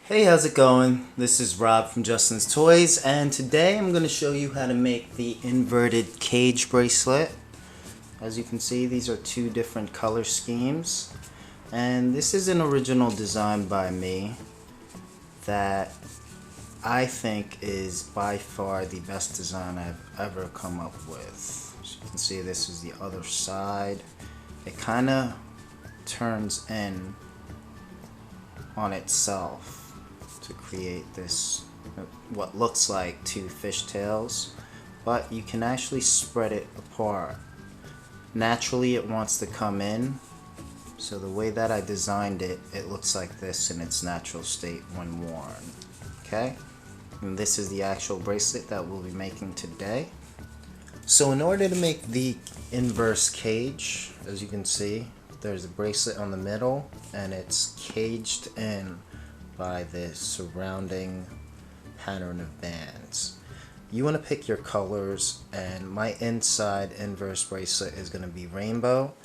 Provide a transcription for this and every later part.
Hey, how's it going? This is Rob from Justin's Toys, and today I'm going to show you how to make the inverted cage bracelet. As you can see, these are two different color schemes, and this is an original design by me that I think is by far the best design I've ever come up with. As you can see, this is the other side. It kind of turns in on itself to create this, what looks like two fishtails, but you can actually spread it apart. Naturally it wants to come in, so the way that I designed it, it looks like this in its natural state when worn. Okay, and this is the actual bracelet that we'll be making today. So in order to make the inverse cage, as you can see, there's a bracelet on the middle and it's caged in by the surrounding pattern of bands. You want to pick your colors, and my inside inverse bracelet is going to be rainbow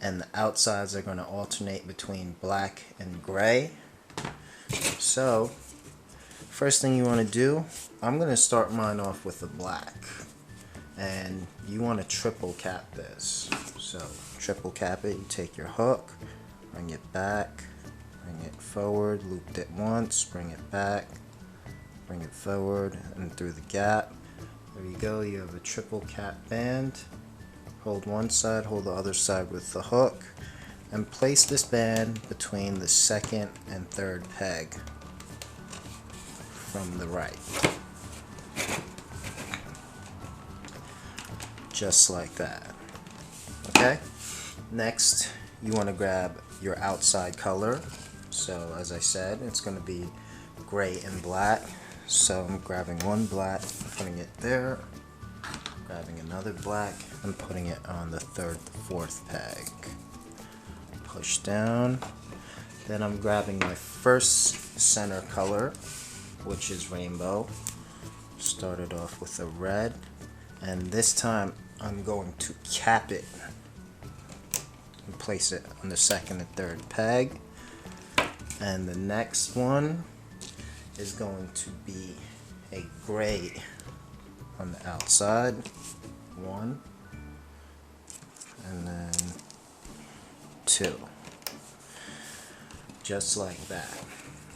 and the outsides are going to alternate between black and gray. So first thing you want to do, I'm going to start mine off with the black, and you want to triple cap this. So triple cap it, you take your hook, bring it back, bring it forward, looped it once, bring it back, bring it forward and through the gap. There you go, you have a triple cap band. Hold one side, hold the other side with the hook, and place this band between the second and third peg from the right. Just like that. Okay? Next, you want to grab your outside color. So as I said, it's going to be gray and black. So I'm grabbing one black, putting it there, grabbing another black, and putting it on the third, fourth peg. Push down. Then I'm grabbing my first center color, which is rainbow. Started off with a red, and this time I'm going to cap it and place it on the second and third peg. And the next one is going to be a gray on the outside, one, and then two, just like that.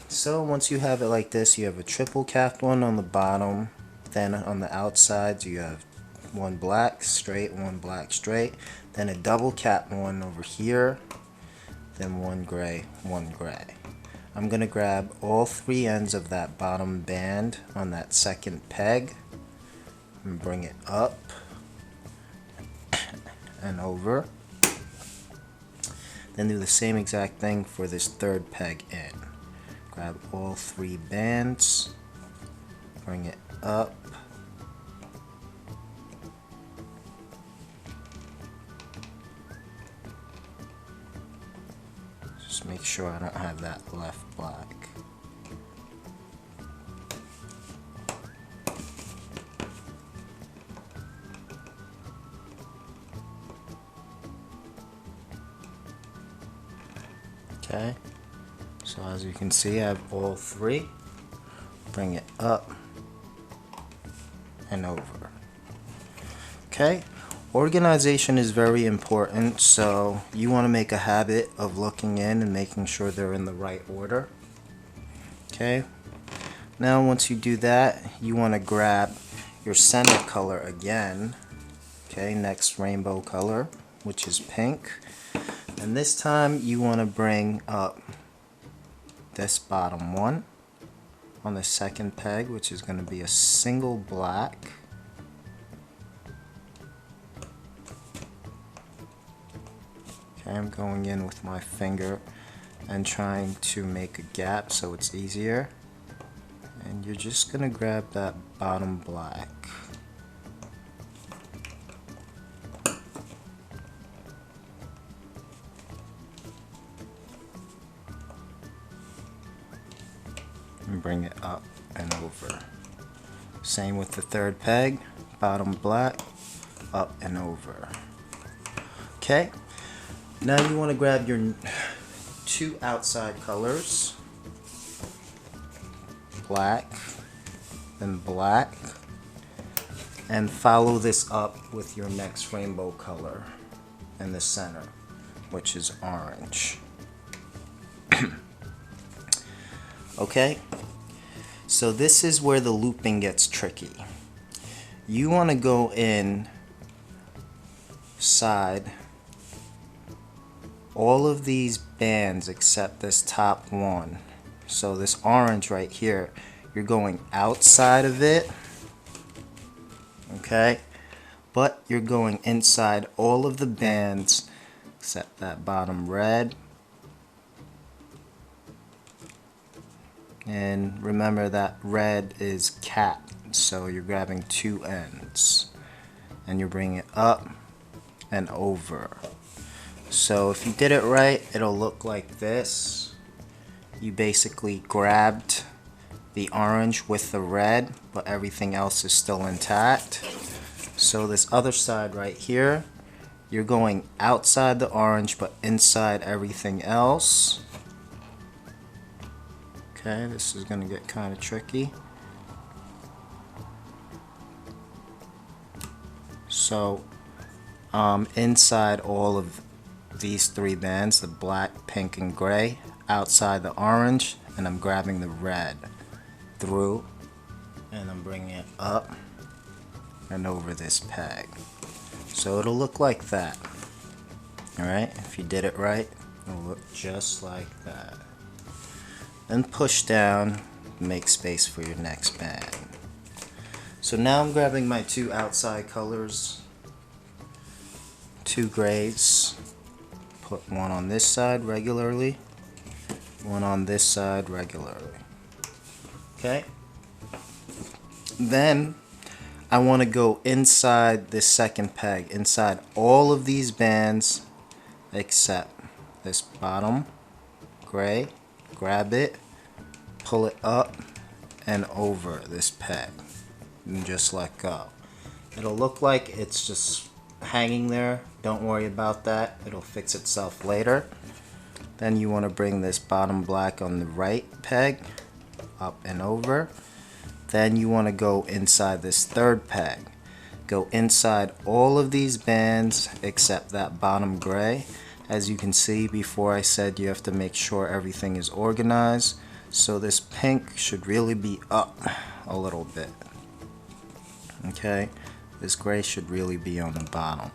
So once you have it like this, you have a triple capped one on the bottom, then on the outsides you have one black straight, one black straight, then a double cap one over here, then one gray, one gray. I'm going to grab all three ends of that bottom band on that second peg and bring it up and over. Then do the same exact thing for this third peg in. Grab all three bands, bring it up, just make sure I don't have that left black. Okay, so as you can see, I have all three. Bring it up and over. Okay, organization is very important, so you want to make a habit of looking in and making sure they're in the right order. Okay, now once you do that, you want to grab your center color again. Okay, next rainbow color, which is pink. And this time you want to bring up this bottom one on the second peg, which is going to be a single black. Okay, I'm going in with my finger and trying to make a gap so it's easier. And you're just going to grab that bottom black. And bring it up and over. Same with the third peg, bottom black, up and over. Okay, now you want to grab your two outside colors black, then black, and follow this up with your next rainbow color in the center, which is orange. Okay, so this is where the looping gets tricky. You want to go inside all of these bands except this top one. So this orange right here, you're going outside of it, okay? But you're going inside all of the bands except that bottom red. And remember that red is capped, so you're grabbing two ends and you're bringing it up and over. So if you did it right, it'll look like this. You basically grabbed the orange with the red, but everything else is still intact. So this other side right here, you're going outside the orange but inside everything else. Okay, this is going to get kind of tricky. So inside all of these three bands, the black, pink, and gray, outside the orange, and I'm grabbing the red through, and I'm bringing it up and over this peg. So it'll look like that. Alright, if you did it right, it'll look just like that. Then push down, make space for your next band. So now I'm grabbing my two outside colors, two grays, put one on this side regularly, one on this side regularly. Okay? Then I want to go inside this second peg, inside all of these bands except this bottom gray. Grab it, pull it up and over this peg, and just let go. It'll look like it's just hanging there. Don't worry about that, it'll fix itself later. Then you want to bring this bottom black on the right peg up and over. Then you want to go inside this third peg. Go inside all of these bands except that bottom gray. As you can see, before I said you have to make sure everything is organized. So this pink should really be up a little bit. Okay, this gray should really be on the bottom.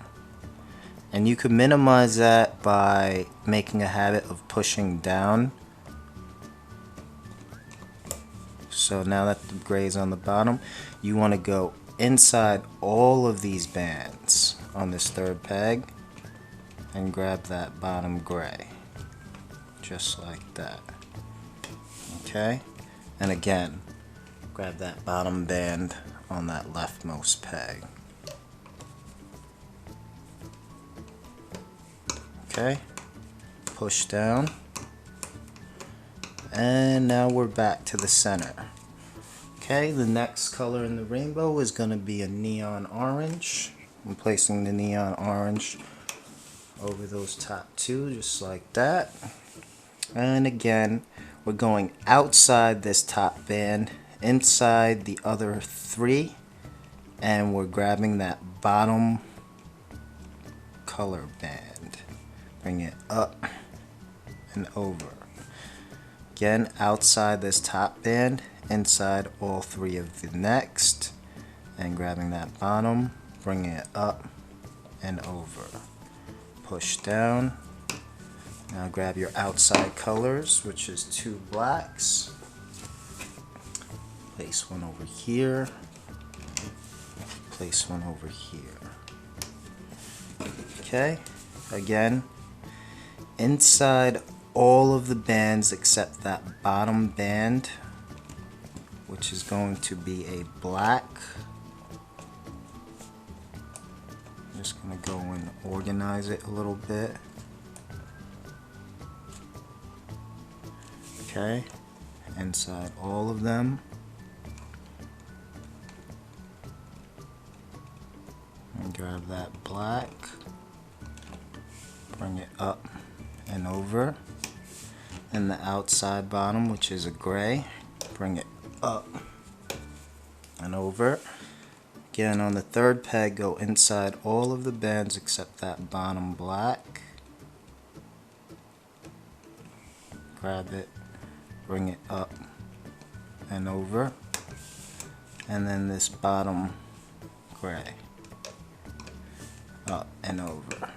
And you can minimize that by making a habit of pushing down. So now that the gray is on the bottom, you want to go inside all of these bands on this third peg and grab that bottom gray, just like that. Okay, and again, grab that bottom band on that leftmost peg. Okay, push down, and now we're back to the center. Okay, the next color in the rainbow is going to be a neon orange. I'm placing the neon orange over those top two, just like that. And again, we're going outside this top band, inside the other three, and we're grabbing that bottom color band. Bring it up and over. Again, outside this top band, inside all three of the next, and grabbing that bottom, bringing it up and over. Push down. Now grab your outside colors, which is two blacks. Place one over here. Place one over here. Okay, again, inside all of the bands except that bottom band, which is going to be a black. I'm just going to go and organize it a little bit. Okay, inside all of them. And grab that black, bring it up and over. And the outside bottom, which is a gray, bring it up and over. Again, on the third peg, go inside all of the bands except that bottom black. Grab it, bring it up and over. And then this bottom gray, up and over.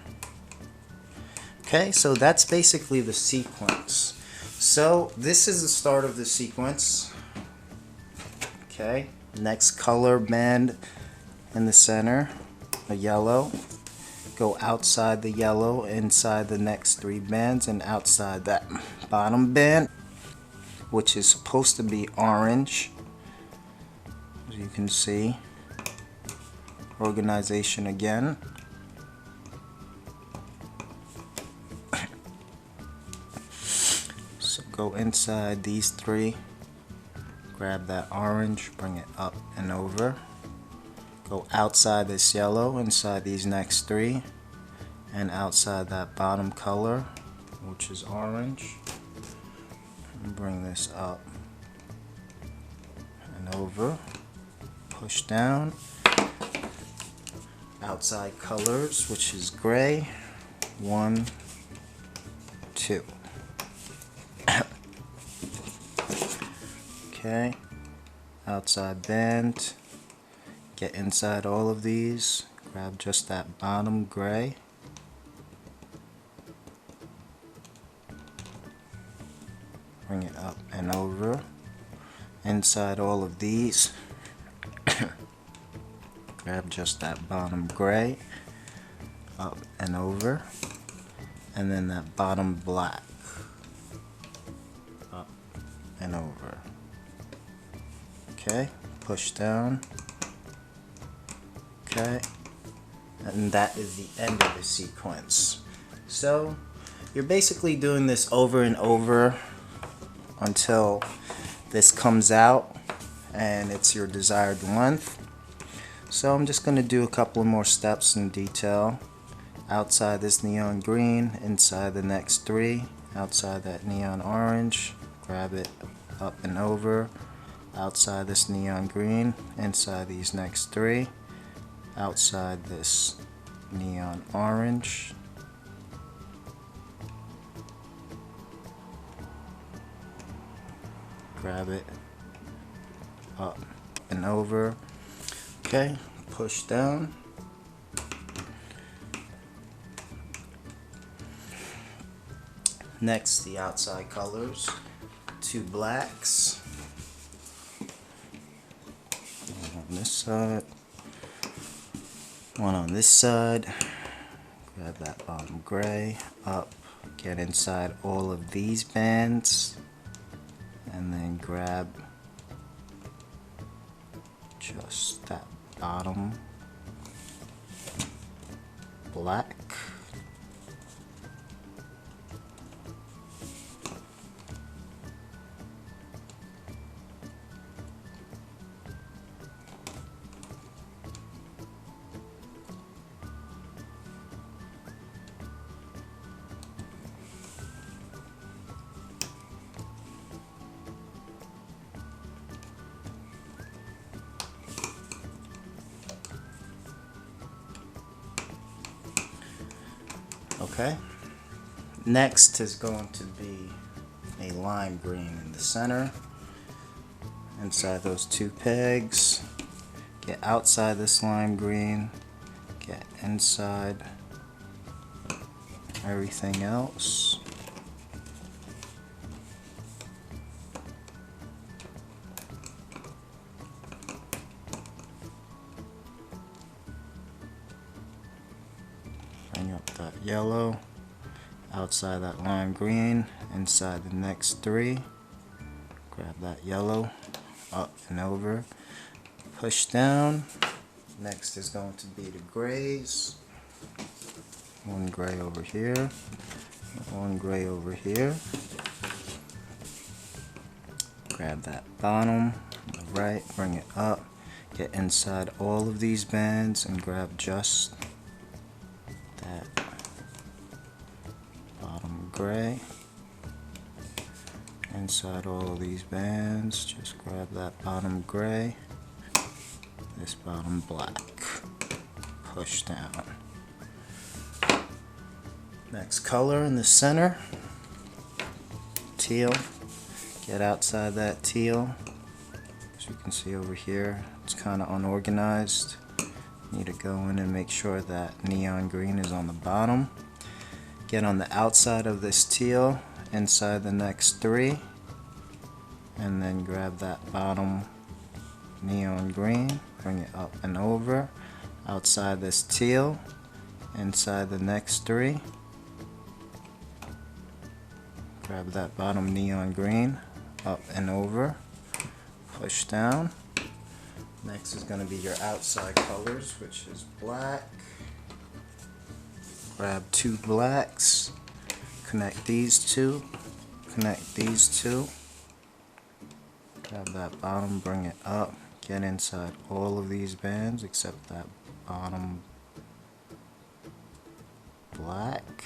Okay, so that's basically the sequence. So this is the start of the sequence. Okay, next color band in the center, a yellow. Go outside the yellow, inside the next 3 bands, and outside that bottom band, which is supposed to be orange. As you can see, organization again. So go inside these 3, grab that orange, bring it up and over. Go outside this yellow, inside these next 3, and outside that bottom color, which is orange. And bring this up and over. Push down. Outside colors, which is gray. 1, 2. Okay. Outside band. Get inside all of these, grab just that bottom gray, bring it up and over, inside all of these, grab just that bottom gray, up and over, and then that bottom black, up and over. Okay, push down. Okay, and that is the end of the sequence. So you're basically doing this over and over until this comes out and it's your desired length. So I'm just going to do a couple more steps in detail. Outside this neon green, inside the next 3, outside that neon orange, grab it up and over, outside this neon green, inside these next 3, outside this neon orange, grab it up and over. Okay, push down. Next, the outside colors, 2 blacks, one on this side, one on this side. Grab that bottom gray, up, get inside all of these bands, and then grab just that bottom black. Okay, next is going to be a lime green in the center. Inside those 2 pegs, get outside this lime green, get inside everything else. Bring up that yellow, outside that lime green, inside the next 3, grab that yellow, up and over, push down. Next is going to be the grays. 1 gray over here, 1 gray over here. Grab that bottom, on the right, bring it up, get inside all of these bands and grab just that bottom gray, inside all of these bands, just grab that bottom gray, this bottom black, push down. Next color in the center, teal. Get outside that teal. As you can see over here, it's kind of unorganized. Need to go in and make sure that neon green is on the bottom. Get on the outside of this teal, inside the next three, and then grab that bottom neon green, bring it up and over, outside this teal, inside the next three, grab that bottom neon green, up and over, push down. Next is going to be your outside colors, which is black. Grab two blacks, connect these two, connect these two, grab that bottom, bring it up, get inside all of these bands except that bottom black,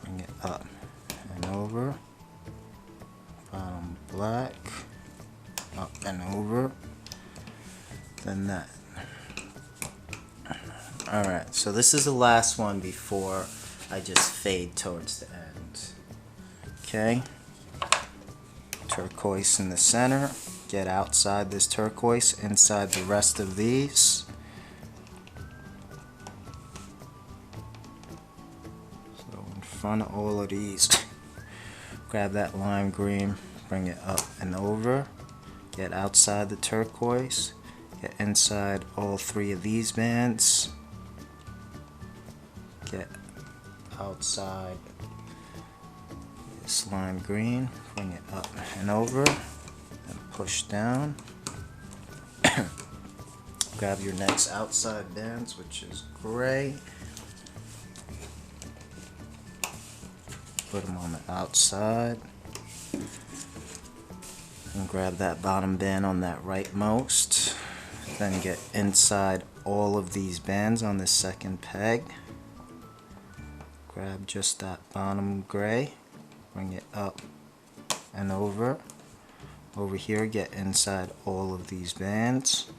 bring it up and over, bottom black, up and over, then that. Alright, so this is the last one before I just fade towards the end. Okay, turquoise in the center, get outside this turquoise, inside the rest of these. So in front of all of these, grab that lime green, bring it up and over, get outside the turquoise, get inside all three of these bands, get outside this lime green, bring it up and over, and push down. Grab your next outside bands, which is gray, put them on the outside, and grab that bottom band on that rightmost, then get inside all of these bands on this second peg. Grab just that bottom gray, bring it up and over. Over here, get inside all of these bands,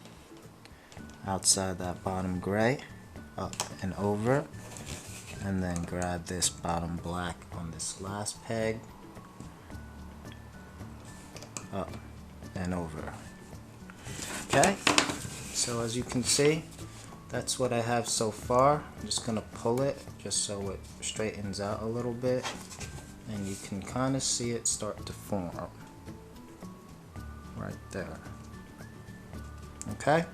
outside that bottom gray, up and over, and then grab this bottom black on this last peg, up and over. Okay, so as you can see, that's what I have so far. I'm just going to pull it just so it straightens out a little bit, and you can kind of see it start to form right there. Okay,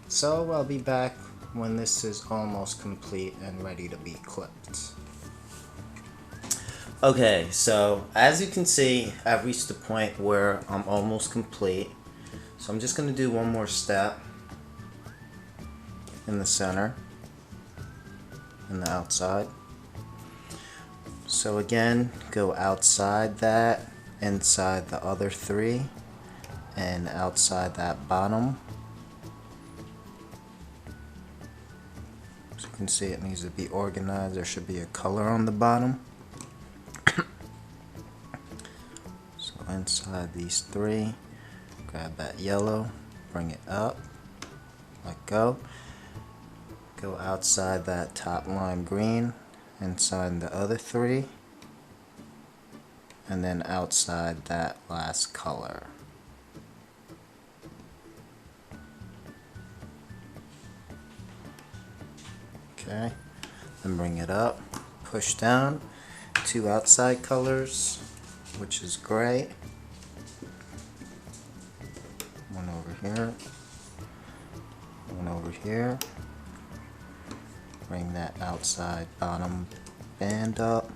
so I'll be back when this is almost complete and ready to be clipped. Okay, so as you can see, I've reached the point where I'm almost complete. So I'm just going to do one more step in the center and the outside. So again, go outside that, inside the other three, and outside that bottom. As you can see, it needs to be organized. There should be a color on the bottom. So inside these three, grab that yellow, bring it up, let go. Go outside that top lime green, inside the other three, and then outside that last color. Okay, then bring it up, push down, two outside colors, which is gray, one over here, one over here. Bring that outside bottom band up,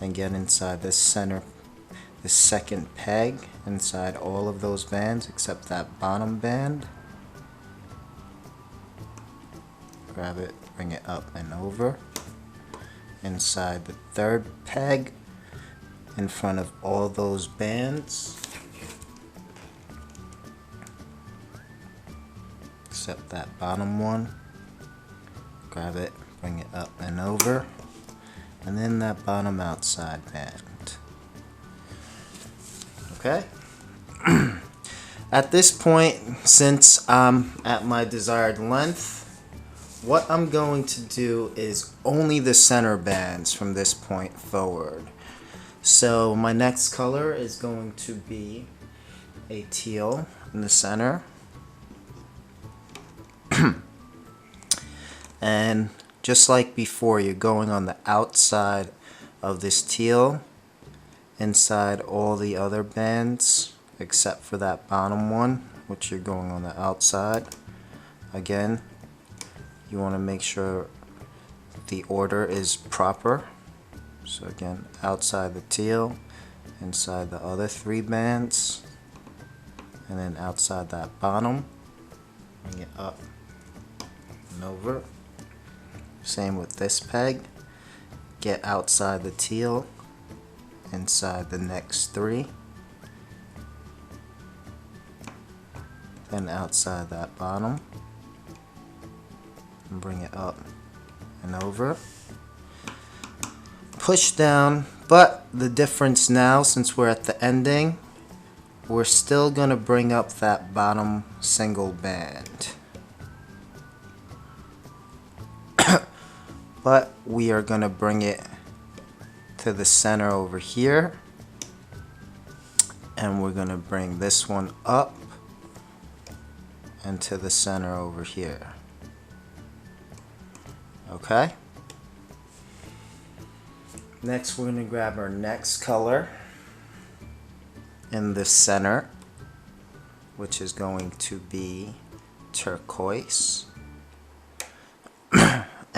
and get inside this center, this second peg, inside all of those bands except that bottom band. Grab it, bring it up and over, inside the third peg, in front of all those bands except that bottom one. Grab it, bring it up and over, and then that bottom outside band. Okay? At this point, since I'm at my desired length, what I'm going to do is only the center bands from this point forward. So my next color is going to be a teal in the center. And just like before, you're going on the outside of this teal, inside all the other bands except for that bottom one, which you're going on the outside. Again, you want to make sure the order is proper. So again, outside the teal, inside the other 3 bands, and then outside that bottom, bring it up and over. Same with this peg. Get outside the teal, inside the next 3, then outside that bottom, and bring it up and over. Push down, but the difference now, since we're at the ending, we're still going to bring up that bottom single band. But we are going to bring it to the center over here, and we're going to bring this one up and to the center over here. Okay? Next, we're going to grab our next color in the center, which is going to be turquoise.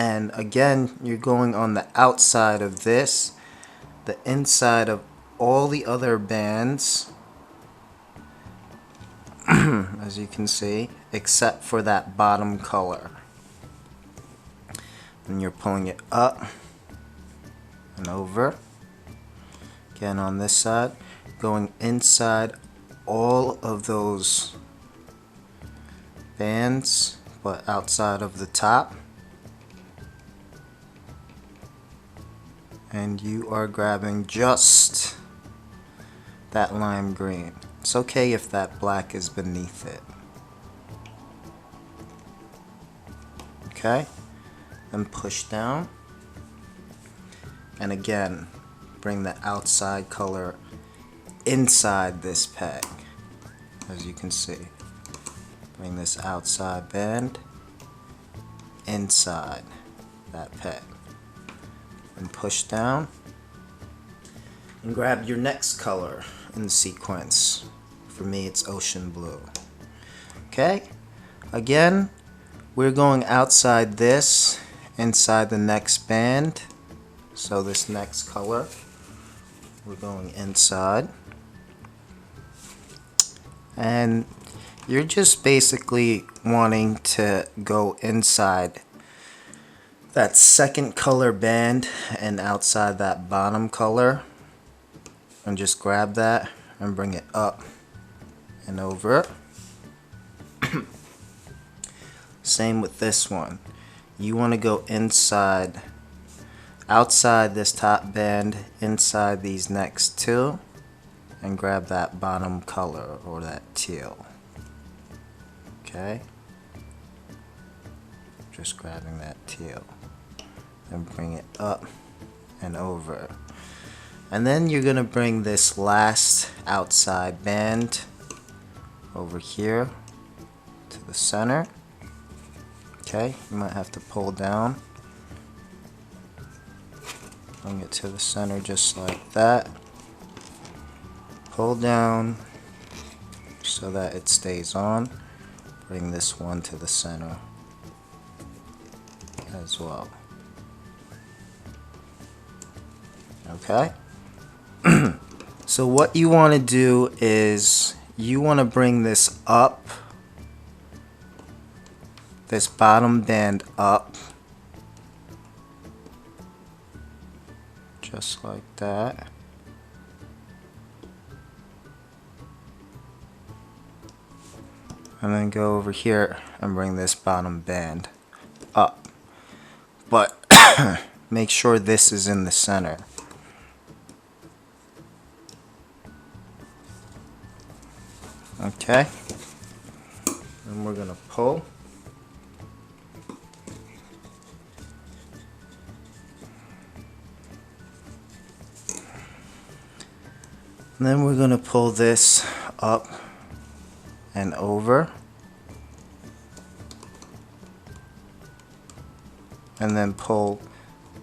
And again, you're going on the outside of this, the inside of all the other bands, as you can see, except for that bottom color. And you're pulling it up and over. Again, on this side, going inside all of those bands, but outside of the top. And you are grabbing just that lime green. It's okay if that black is beneath it. Okay? Then push down. And again, bring the outside color inside this peg. As you can see. Bring this outside band inside that peg. And push down. And grab your next color in the sequence. For me, it's ocean blue. Okay? Again, we're going outside this, inside the next band. So this next color, we're going inside. And you're just basically wanting to go inside that second color band and outside that bottom color. And just grab that and bring it up and over. Same with this one. You want to go inside, outside this top band, inside these next 2, and grab that bottom color or that teal. Okay? Just grabbing that teal and bring it up and over. And then you're going to bring this last outside band over here to the center. Okay, you might have to pull down. Bring it to the center just like that. Pull down so that it stays on. Bring this one to the center as well. Okay? So what you want to do is you want to bring this up, this bottom band up, just like that. And then go over here and bring this bottom band up. But make sure this is in the center. Okay, and we're gonna pull. And then we're gonna pull this up and over, and then pull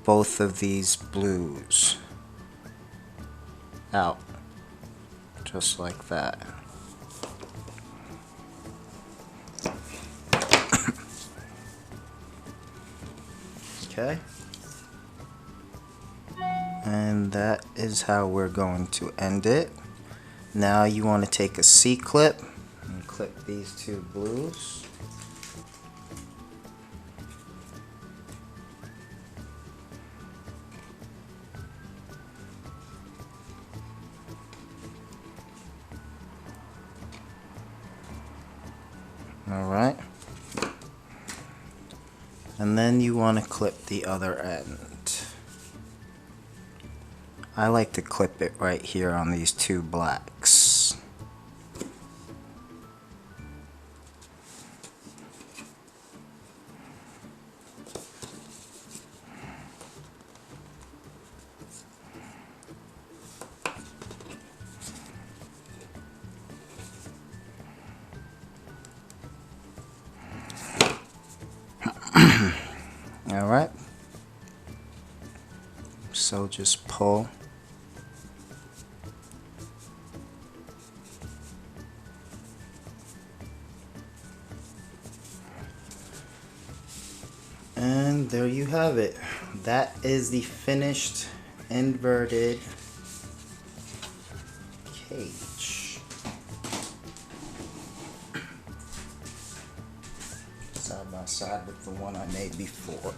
both of these blues out, just like that. Okay, and that is how we're going to end it. Now you want to take a C-clip and clip these two blues. Alright, and then you want to clip the other end. I like to clip it right here on these two blacks. Alright, so just pull. And there you have it. That is the finished inverted cage. Side by side with the one I made before.